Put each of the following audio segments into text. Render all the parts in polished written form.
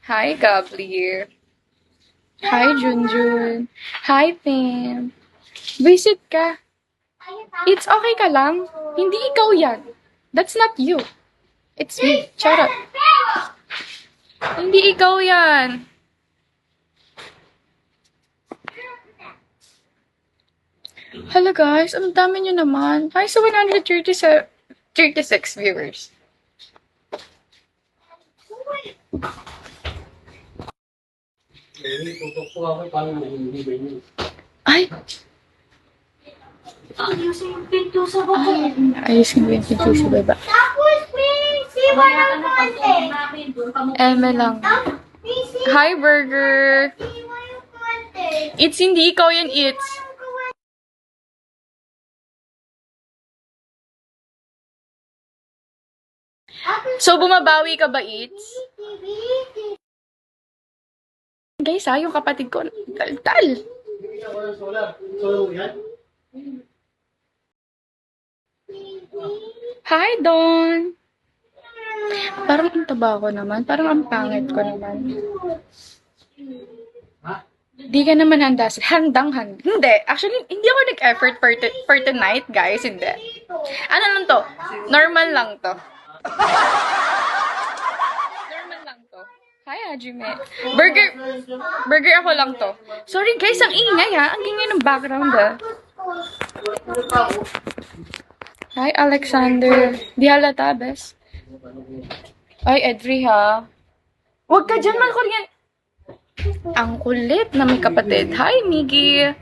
Hi, Gabli. Hi, Junjun. Hi, Pam. Visit ka. It's okay ka lang. Hindi ikaw yan. That's not you. It's me. Charot. Hindi ikaw yan. Hello guys, ang dami nyo naman. Hi sa 36 viewers. Ay! Ayusin yung pinto sa baba. Ayusin ko yung pinto sa baba. Tapos, please, iwan ng konti. Eme lang. Hi, Burger! Iwan yung konti. It's hindi ikaw yan, It's. So, bumabawi ka ba, It's? Guys, yung kapatid ko, tal-tal. Hi, Don! Parang ang taba ko naman. Parang ang pangit ko naman. Di ka naman handa. Handang-handa. Hindi. Actually, hindi ako nag-effort for tonight, guys. Hindi. Ano lang to? Normal lang to. Normal lang to. Hi, Hajime. Burger ako lang to. Sorry, guys. Ang ingay, ha? Ang ingay ng background, ha? Hi, Alexander. Di halata, bes. Ay, Edri, ha? Huwag ka dyan, Korean. Ang kulit na may kapatid. Hi, Miggy.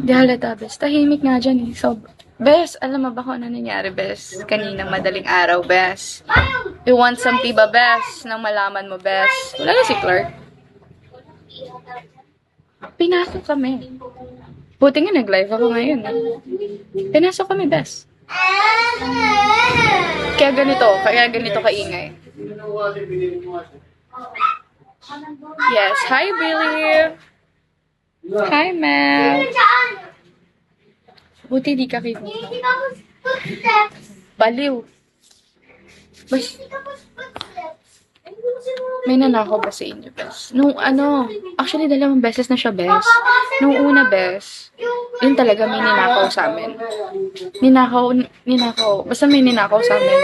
Di halata, bes. Tahimik nga dyan, eh. So, bes, alam mo ba kung ano nangyari, bes? Kaninang madaling araw, bes. You want some tiba, bes? Nang malaman mo, bes. Wala na si Clark. Pinasok kami. Buti nga nag-live ako ngayon. Pinasok kami, bes. Kaya ganito kaingay. Yes, hi, Billy. Hi, Mel. Buti di ka kita. Baliw. Bas, may nanakaw ba sa inyo, bes? Nung actually, 2 beses na siya, bes. Nung una, bes, yun talaga may ninakaw sa amin. Ninakaw. Basta may ninakaw sa amin.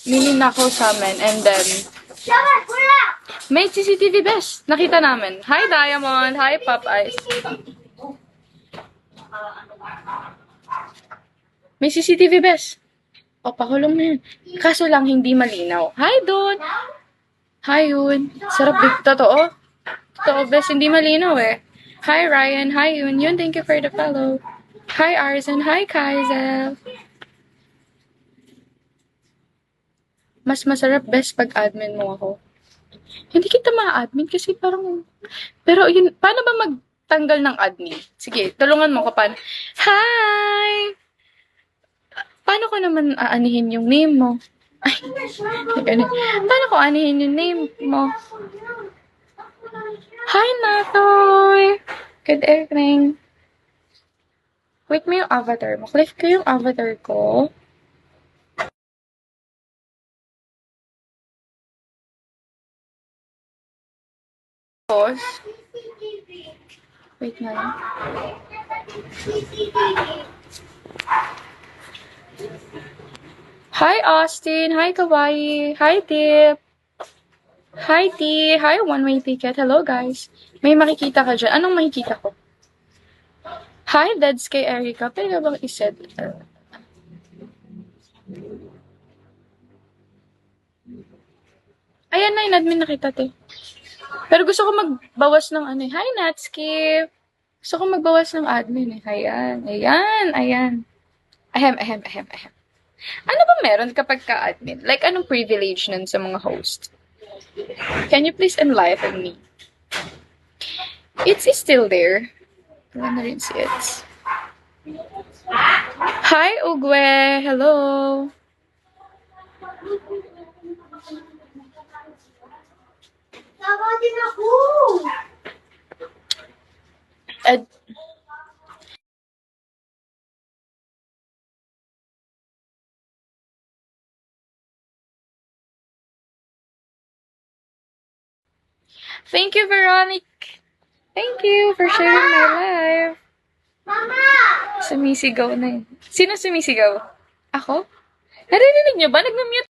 May ninakaw sa amin, and then, may CCTV, bes. Nakita namin. Hi, Diamond. Hi, Popeyes. May CCTV, bes. O, pakulong na yun. Kaso lang, hindi malinaw. Hi, Don. Hi, Yun. Sarap big. Totoo. Totoo, bes. Hindi malinaw, eh. Hi, Ryan. Hi, Yun. Yun, thank you for the follow. Hi, Arzen. Hi, Kaizel. Mas masarap, bes, pag admin mo ako. Hindi kita ma-admin kasi parang... Pero yun, paano ba magtanggal ng admin? Sige, tulungan mo ko paano. Hi! Paano ko naman aanihin yung name mo? Ay, ganun. Paano ko aanihin yung name mo? Hi, Natoy! Good evening. Click mo yung avatar mo. Click ko yung avatar ko. Tapos, wait na lang. Hi, Austin. Hi, Kawaii. Hi, Dip. Hi, T. Hi, one-way ticket. Hello, guys. May makikita ka dyan. Anong makikita ko? Hi, Dads kay Erica. Pwede ka bang iset? Ayan na, in-admin na kita, te. Pero gusto ko magbawas ng ano. Hi, Natski. Gusto ko magbawas ng admin, eh. Ayan, ayan, ayan. Ahem. Ano ba meron kapag ka-admin? Like, anong privilege nun sa mga host? Can you please enlighten me? It's still there. Wala na rin si It's. Hi, Ugwe! Hello! Tawagin ako! Ed, Thank you, Veronique. Thank you for sharing my life. Mama! Sumisigaw na yun. Sino sumisigaw? Ako? Narinig niyo ba? Nag-mute